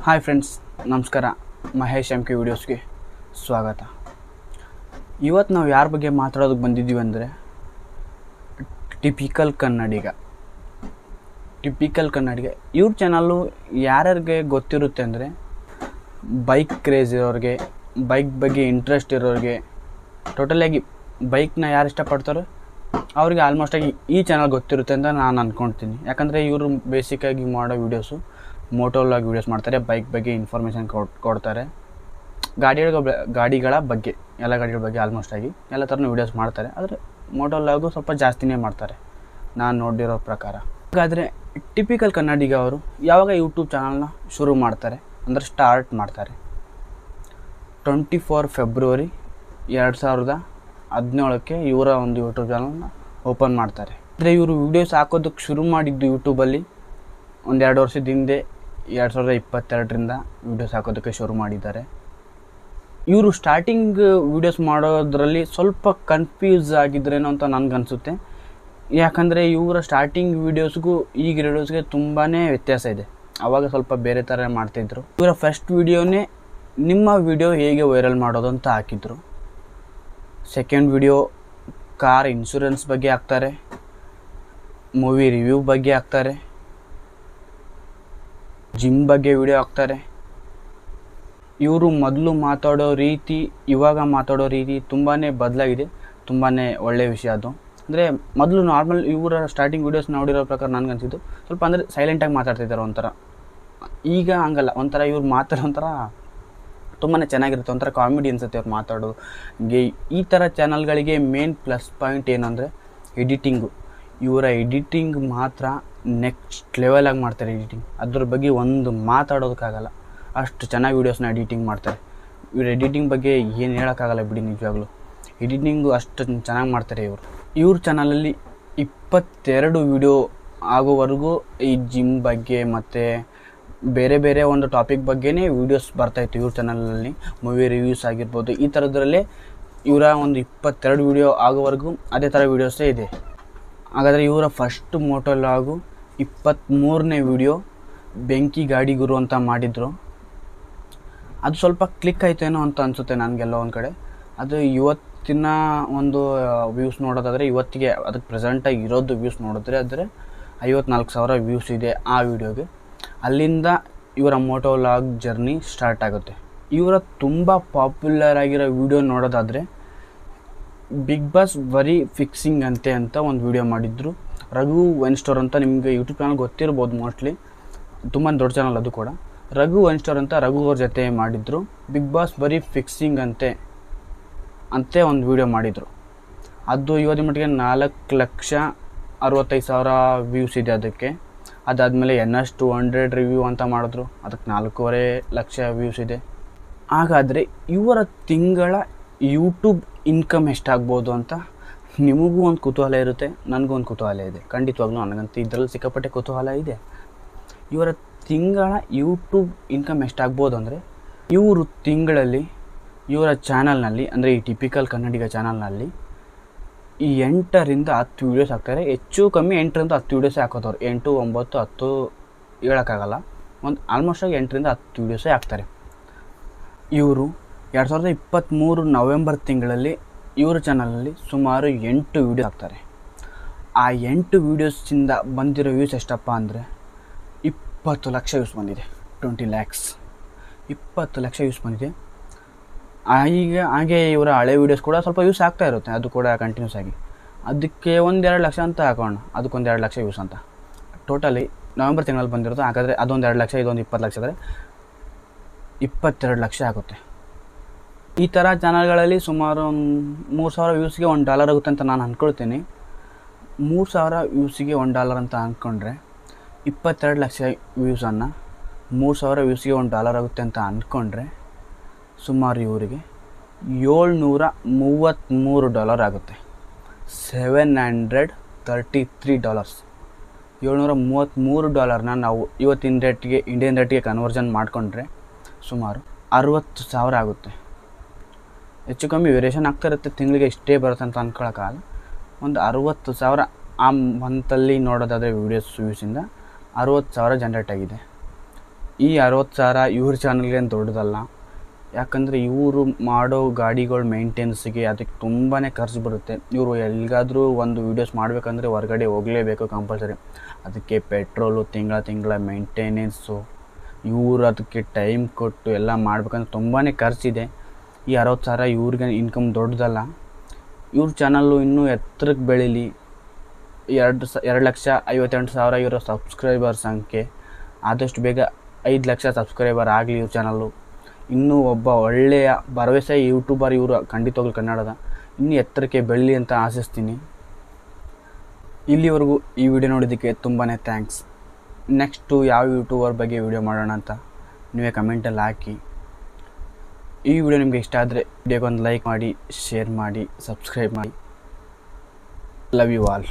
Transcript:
Hi friends, ನಮಸ್ಕಾರ. Mahesh M K ವಿಡಿಯೋಸ್ಗೆ ಸ್ವಾಗತ. ಇವತ್ತು ನಾವು ಯಾರ ಬಗ್ಗೆ ಮಾತಾಡೋದಕ್ಕೆ ಬಂದಿದ್ದೀವಿ ಅಂದರೆ ಟಿಪಿಕಲ್ ಕನ್ನಡಿಗ. ಇವ್ರ ಚಾನಲ್ಲು ಯಾರ್ಯಾರಿಗೆ ಗೊತ್ತಿರುತ್ತೆ ಅಂದರೆ ಬೈಕ್ ಕ್ರೇಜ್ ಇರೋರಿಗೆ, ಬೈಕ್ ಬಗ್ಗೆ ಇಂಟ್ರೆಸ್ಟ್ ಇರೋರಿಗೆ, ಟೋಟಲಾಗಿ ಬೈಕ್ನ ಯಾರು ಇಷ್ಟಪಡ್ತಾರೋ ಅವ್ರಿಗೆ ಆಲ್ಮೋಸ್ಟಾಗಿ ಈ ಚಾನಲ್ ಗೊತ್ತಿರುತ್ತೆ ಅಂತ ನಾನು ಅಂದ್ಕೊಳ್ತೀನಿ. ಯಾಕಂದರೆ ಇವರು ಬೇಸಿಕ್ಕಾಗಿ ಮಾಡೋ ವೀಡಿಯೋಸು ಮೋಟೋ ವ್ಲಾಗ್ ವೀಡಿಯೋಸ್ ಮಾಡ್ತಾರೆ, ಬೈಕ್ ಬಗ್ಗೆ ಇನ್ಫಾರ್ಮೇಷನ್ ಕೊಡ್ತಾರೆ, ಗಾಡಿಗಳ ಬಗ್ಗೆ, ಎಲ್ಲ ಗಾಡಿಗಳ ಬಗ್ಗೆ ಆಲ್ಮೋಸ್ಟಾಗಿ ಎಲ್ಲ ಥರನೂ ವೀಡಿಯೋಸ್ ಮಾಡ್ತಾರೆ. ಆದರೆ ಮೋಟೋ ವ್ಲಾಗು ಸ್ವಲ್ಪ ಜಾಸ್ತಿನೇ ಮಾಡ್ತಾರೆ ನಾನು ನೋಡಿರೋ ಪ್ರಕಾರ. ಹಾಗಾದರೆ ಟಿಪಿಕಲ್ ಕನ್ನಡಿಗ ಅವರು ಯಾವಾಗ ಯೂಟ್ಯೂಬ್ ಚಾನಲ್ನ ಶುರು ಮಾಡ್ತಾರೆ ಅಂದರೆ ಸ್ಟಾರ್ಟ್ ಮಾಡ್ತಾರೆ 24 ಫೆಬ್ರವರಿ 2017ಕ್ಕೆ ಇವರ ಒಂದು ಯೂಟ್ಯೂಬ್ ಚಾನಲ್ನ ಓಪನ್ ಮಾಡ್ತಾರೆ. ಅಂದರೆ ಇವರು ವೀಡಿಯೋಸ್ ಹಾಕೋದಕ್ಕೆ ಶುರು ಮಾಡಿದ್ದು ಯೂಟ್ಯೂಬಲ್ಲಿ ಒಂದು 2 ವರ್ಷದ ಹಿಂದೆ 2022ರಿಂದ ವೀಡಿಯೋಸ್ ಹಾಕೋದಕ್ಕೆ ಶುರು ಮಾಡಿದ್ದಾರೆ. ಇವರು ಸ್ಟಾರ್ಟಿಂಗ್ ವೀಡಿಯೋಸ್ ಮಾಡೋದ್ರಲ್ಲಿ ಸ್ವಲ್ಪ ಕನ್ಫ್ಯೂಸ್ ಆಗಿದ್ರೇನೋ ಅಂತ ನನಗನ್ಸುತ್ತೆ. ಯಾಕಂದರೆ ಇವರ ಸ್ಟಾರ್ಟಿಂಗ್ ವೀಡಿಯೋಸ್ಗೂ ಈಗ ವೀಡಿಯೋಸ್ಗೆ ತುಂಬಾ ವ್ಯತ್ಯಾಸ ಇದೆ. ಆವಾಗ ಸ್ವಲ್ಪ ಬೇರೆ ಥರ ಮಾಡ್ತಾಯಿದ್ರು. ಇವರ ಫಸ್ಟ್ ವೀಡಿಯೋನೇ ನಿಮ್ಮ ವೀಡಿಯೋ ಹೇಗೆ ವೈರಲ್ ಮಾಡೋದು ಅಂತ ಹಾಕಿದ್ರು. ಸೆಕೆಂಡ್ ವೀಡಿಯೋ ಕಾರ್ ಇನ್ಶೂರೆನ್ಸ್ ಬಗ್ಗೆ ಹಾಕ್ತಾರೆ, ಮೂವಿ ರಿವ್ಯೂ ಬಗ್ಗೆ ಹಾಕ್ತಾರೆ, ಜಿಮ್ ಬಗ್ಗೆ ವಿಡಿಯೋ ಹಾಕ್ತಾರೆ. ಇವರು ಮೊದಲು ಮಾತಾಡೋ ರೀತಿ ಇವಾಗ ಮಾತಾಡೋ ರೀತಿ ತುಂಬಾ ಬದಲಾಗಿದೆ. ತುಂಬಾ ಒಳ್ಳೆಯ ವಿಷಯ ಅದು. ಅಂದರೆ ಮೊದಲು ನಾರ್ಮಲ್ ಇವರ ಸ್ಟಾರ್ಟಿಂಗ್ ವೀಡಿಯೋಸ್ ನೋಡಿರೋ ಪ್ರಕಾರ ನನಗನ್ಸಿದ್ದು ಸ್ವಲ್ಪ ಅಂದರೆ ಸೈಲೆಂಟಾಗಿ ಮಾತಾಡ್ತಿದ್ದಾರೆ ಒಂಥರ. ಈಗ ಹಂಗಲ್ಲ, ಒಂಥರ ಇವ್ರು ಮಾತಾಡೋ ಒಂಥರ ತುಂಬಾ ಚೆನ್ನಾಗಿರುತ್ತೆ, ಒಂಥರ ಕಾಮಿಡಿ ಅನಿಸುತ್ತೆ ಅವ್ರು ಮಾತಾಡೋದು. ಈ ಥರ ಚಾನಲ್ಗಳಿಗೆ ಮೇನ್ ಪ್ಲಸ್ ಪಾಯಿಂಟ್ ಏನು ಅಂದರೆ ಎಡಿಟಿಂಗು. ಇವರ ಎಡಿಟಿಂಗ್ ಮಾತ್ರ ನೆಕ್ಸ್ಟ್ ಲೆವೆಲಾಗಿ ಮಾಡ್ತಾರೆ. ಎಡಿಟಿಂಗ್ ಅದ್ರ ಬಗ್ಗೆ ಒಂದು ಮಾತಾಡೋದಕ್ಕಾಗಲ್ಲ, ಅಷ್ಟು ಚೆನ್ನಾಗಿ ವೀಡಿಯೋಸ್ನ ಎಡಿಟಿಂಗ್ ಮಾಡ್ತಾರೆ. ಇವ್ರ ಎಡಿಟಿಂಗ್ ಬಗ್ಗೆ ಏನು ಹೇಳೋಕ್ಕಾಗಲ್ಲ ಬಿಡಿ, ನಿಜವಾಗ್ಲೂ ಎಡಿಟಿಂಗು ಅಷ್ಟು ಚೆನ್ನಾಗಿ ಮಾಡ್ತಾರೆ ಇವರು. ಇವ್ರ ಚಾನಲಲ್ಲಿ 22 ವೀಡಿಯೋ ಆಗೋವರೆಗೂ ಈ ಜಿಮ್ ಬಗ್ಗೆ ಮತ್ತು ಬೇರೆ ಬೇರೆ ಒಂದು ಟಾಪಿಕ್ ಬಗ್ಗೆನೇ ವೀಡಿಯೋಸ್ ಬರ್ತಾಯಿತ್ತು ಇವ್ರ ಚಾನಲಲ್ಲಿ. ಮೂವಿ ರಿವ್ಯೂಸ್ ಆಗಿರ್ಬೋದು, ಈ ಥರದ್ರಲ್ಲೇ ಇವರ ಒಂದು 22 ವೀಡಿಯೋ ಆಗೋವರೆಗೂ ಅದೇ ಥರ ವೀಡಿಯೋಸೇ ಇದೆ. ಹಾಗಾದರೆ ಇವರ ಫಸ್ಟ್ ಮೋಟೋ ವ್ಲಾಗು 23ನೇ ವೀಡಿಯೋ ಬೆಂಕಿ ಗಾಡಿ ಗುರು ಅಂತ ಮಾಡಿದರು. ಅದು ಸ್ವಲ್ಪ ಕ್ಲಿಕ್ ಆಯಿತೇನೋ ಅಂತ ಅನಿಸುತ್ತೆ ನನಗೆಲ್ಲ ಒಂದು ಕಡೆ. ಅದು ಇವತ್ತಿನ ಒಂದು ವ್ಯೂಸ್ ನೋಡೋದಾದರೆ, ಇವತ್ತಿಗೆ ಅದಕ್ಕೆ ಪ್ರೆಸೆಂಟಾಗಿ ಇರೋದು ವ್ಯೂಸ್ ನೋಡಿದ್ರೆ ಆದರೆ 54,000 ವ್ಯೂಸ್ ಇದೆ ಆ ವಿಡಿಯೋಗೆ. ಅಲ್ಲಿಂದ ಇವರ ಮೋಟೋ ವ್ಲಾಗ್ ಜರ್ನಿ ಸ್ಟಾರ್ಟ್ ಆಗುತ್ತೆ. ಇವರ ತುಂಬ ಪಾಪ್ಯುಲರ್ ಆಗಿರೋ ವಿಡಿಯೋ ನೋಡೋದಾದರೆ ಬಿಗ್ ಬಾಸ್ ವರಿ ಫಿಕ್ಸಿಂಗ್ ಅಂತ ಒಂದು ವಿಡಿಯೋ ಮಾಡಿದ್ರು. ರಘು ವೈನ್ ಸ್ಟೋರ್ ಅಂತ ನಿಮಗೆ ಯೂಟ್ಯೂಬ್ ಚಾನಲ್ ಗೊತ್ತಿರ್ಬೋದು ಮೋಸ್ಟ್ಲಿ, ತುಂಬ ದೊಡ್ಡ ಚಾನಲ್ ಅದು ಕೂಡ. ರಘು ವೈನ್ ಸ್ಟೋರ್ ಅಂತ ರಘು ಅವ್ರ ಜೊತೆ ಮಾಡಿದ್ರು. ಬಿಗ್ ಬಾಸ್ ವರಿ ಫಿಕ್ಸಿಂಗ್ ಅಂತೆ ಒಂದು ವಿಡಿಯೋ ಮಾಡಿದರು. ಅದು ಇವತ್ತಿನ ಮಟ್ಟಿಗೆ 4,65,000 ವ್ಯೂಸ್ ಇದೆ ಅದಕ್ಕೆ. ಅದಾದಮೇಲೆ NS200 ರಿವ್ಯೂ ಅಂತ ಮಾಡಿದ್ರು, ಅದಕ್ಕೆ 4.5 ಲಕ್ಷ ವ್ಯೂಸ್ ಇದೆ. ಹಾಗಾದರೆ ಇವರ ತಿಂಗಳ ಯೂಟ್ಯೂಬ್ ಇನ್ಕಮ್ ಎಷ್ಟಾಗ್ಬೋದು ಅಂತ ನಿಮಗೂ ಒಂದು ಕುತೂಹಲ ಇರುತ್ತೆ, ನನಗೂ ಒಂದು ಕುತೂಹಲ ಇದೆ. ಖಂಡಿತವಾಗ್ಲೂ ನನಗಂತೂ ಇದರಲ್ಲಿ ಸಿಕ್ಕಾಪಟ್ಟೆ ಕುತೂಹಲ ಇದೆ. ಇವರ ತಿಂಗಳ ಯೂಟ್ಯೂಬ್ ಇನ್ಕಮ್ ಎಷ್ಟಾಗ್ಬೋದು ಅಂದರೆ, ಇವರು ತಿಂಗಳಲ್ಲಿ ಇವರ ಚಾನಲ್ನಲ್ಲಿ ಅಂದರೆ ಈ ಟಿಪಿಕಲ್ ಕನ್ನಡಿಗ ಚಾನಲ್ನಲ್ಲಿ 8ರಿಂದ 10 ವೀಡಿಯೋಸ್ ಹಾಕ್ತಾರೆ. ಹೆಚ್ಚು ಕಮ್ಮಿ 8ರಿಂದ 10 ವೀಡಿಯೋಸೇ ಹಾಕೋದವ್ರು. 8, 9, 10 ಹೇಳೋಕ್ಕಾಗಲ್ಲ, ಒಂದು ಆಲ್ಮೋಸ್ಟಾಗಿ 8ರಿಂದ 10 ವೀಡಿಯೋಸೇ ಹಾಕ್ತಾರೆ. ಇವರು 2023 ನವೆಂಬರ್ ತಿಂಗಳಲ್ಲಿ ಇವ್ರ ಚಾನಲಲ್ಲಿ ಸುಮಾರು 8 ವೀಡಿಯೋ ಹಾಕ್ತಾರೆ. ಆ 8 ವೀಡಿಯೋಸಿಂದ ಬಂದಿರೋ ವ್ಯೂಸ್ ಎಷ್ಟಪ್ಪ ಅಂದರೆ 20 ಲಕ್ಷ ವ್ಯೂಸ್ ಬಂದಿದೆ. 20 ಲ್ಯಾಕ್ಸ್ 20 ಲಕ್ಷ ವ್ಯೂಸ್ ಬಂದಿದೆ. ಹಾಗೆ ಇವರ ಹಳೆ ವೀಡಿಯೋಸ್ ಕೂಡ ಸ್ವಲ್ಪ ವ್ಯೂಸ್ ಆಗ್ತಾ ಇರುತ್ತೆ, ಅದು ಕೂಡ ಕಂಟಿನ್ಯೂಸ್ ಆಗಿ. ಅದಕ್ಕೆ 1-2 ಲಕ್ಷ ಅಂತ ಹಾಕೋಣ, ಅದಕ್ಕೊಂದು 2 ಲಕ್ಷ ವ್ಯೂಸ್ ಅಂತ ಟೋಟಲಿ ನವೆಂಬರ್ ತಿಂಗಳಲ್ಲಿ ಬಂದಿರುತ್ತೆ. ಹಾಗಾದರೆ ಅದೊಂದು 2 ಲಕ್ಷ, ಇದೊಂದು 20 ಲಕ್ಷ ಆದರೆ 22 ಲಕ್ಷ ಆಗುತ್ತೆ. ಈ ಥರ ಚಾನಲ್ಗಳಲ್ಲಿ ಸುಮಾರು 3,000 ವ್ಯೂಸ್ಗೆ $1 ಆಗುತ್ತೆ ಅಂತ ನಾನು ಅಂದ್ಕೊಳ್ತೀನಿ. 3,000 ವ್ಯೂಸಿಗೆ $1 ಅಂತ ಅಂದ್ಕೊಂಡ್ರೆ 22 ಲಕ್ಷ ವ್ಯೂಸನ್ನು 3,000 ವ್ಯೂಸ್ಗೆ $1 ಆಗುತ್ತೆ ಅಂತ ಅಂದ್ಕೊಂಡ್ರೆ ಸುಮಾರು ಇವರಿಗೆ $733 ಆಗುತ್ತೆ. $733. $733 ನಾವು ಇವತ್ತಿನ ರೇಟ್ಗೆ, ಇಂಡಿಯನ್ ರೇಟ್ಗೆ ಕನ್ವರ್ಷನ್ ಮಾಡಿಕೊಂಡ್ರೆ ಸುಮಾರು 60,000 ಆಗುತ್ತೆ. ಹೆಚ್ಚು ಕಮ್ಮಿ ವೇರಿಯೇಷನ್ ಆಗ್ತಾ ಇರುತ್ತೆ, ತಿಂಗಳಿಗೆ ಇಷ್ಟೇ ಬರುತ್ತೆ ಅಂತ ಅಂದ್ಕೊಳ್ಳೋಕ್ಕಾಗಲ್ಲ. ಒಂದು 60,000 ಆ ಮಂತಲ್ಲಿ ನೋಡೋದಾದರೆ ವೀಡಿಯೋಸ್ ವ್ಯೂಸಿಂದ 60,000 ಜನ್ರೇಟ್ ಆಗಿದೆ. ಈ 60,000 ಇವ್ರ ಚಾನಲ್ಗೇನು ದೊಡ್ಡದಲ್ಲ. ಯಾಕಂದರೆ ಇವರು ಮಾಡೋ ಗಾಡಿಗಳ ಮೇಂಟೆನ್ಸಿಗೆ ಅದಕ್ಕೆ ತುಂಬಾ ಖರ್ಚು ಬರುತ್ತೆ. ಇವರು ಎಲ್ಲಿಗಾದರೂ ಒಂದು ವೀಡಿಯೋಸ್ ಮಾಡಬೇಕಂದ್ರೆ ಹೊರಗಡೆ ಹೋಗಲೇಬೇಕು ಕಂಪಲ್ಸರಿ. ಅದಕ್ಕೆ ಪೆಟ್ರೋಲು ತಿಂಗಳ ಮೇಂಟೆನೆನ್ಸು, ಇವರು ಅದಕ್ಕೆ ಟೈಮ್ ಕೊಟ್ಟು ಎಲ್ಲ ಮಾಡ್ಬೇಕಂದ್ರೆ ತುಂಬಾ ಖರ್ಚಿದೆ. ಈ 60,000 ಇವ್ರಿಗೆ ಇನ್ಕಮ್ ದೊಡ್ಡದಲ್ಲ. ಇವ್ರ ಚಾನಲ್ಲು ಇನ್ನೂ ಎತ್ತರಕ್ಕೆ ಬೆಳೀಲಿ. 2,58,000 ಇವರ ಸಬ್ಸ್ಕ್ರೈಬರ್ ಸಂಖ್ಯೆ. ಆದಷ್ಟು ಬೇಗ 5 ಲಕ್ಷ ಸಬ್ಸ್ಕ್ರೈಬರ್ ಆಗಲಿ ಇವ್ರ ಚಾನಲ್ಲು. ಇನ್ನೂ ಒಬ್ಬ ಒಳ್ಳೆಯ ಭರವಸೆ ಯೂಟ್ಯೂಬರ್ ಇವರು ಖಂಡಿತವಾಗ್ಲೂ ಕನ್ನಡದ. ಇನ್ನೂ ಎತ್ತರಕ್ಕೆ ಬೆಳೀಲಿ ಅಂತ ಆಶಿಸ್ತೀನಿ. ಇಲ್ಲಿವರೆಗೂ ಈ ವಿಡಿಯೋ ನೋಡಿದ್ದಕ್ಕೆ ತುಂಬಾ ಥ್ಯಾಂಕ್ಸ್. ನೆಕ್ಸ್ಟು ಯಾವ ಯೂಟ್ಯೂಬರ್ ಬಗ್ಗೆ ವಿಡಿಯೋ ಮಾಡೋಣ ಅಂತ ನೀವೇ ಕಮೆಂಟಲ್ಲಿ ಹಾಕಿ. ಈ ವಿಡಿಯೋ ನಿಮಗೆ ಇಷ್ಟ ಆದರೆ ವಿಡಿಯೋಗೊಂದು ಲೈಕ್ ಮಾಡಿ, ಶೇರ್ ಮಾಡಿ, ಸಬ್ಸ್ಕ್ರೈಬ್ ಮಾಡಿ. Love you all.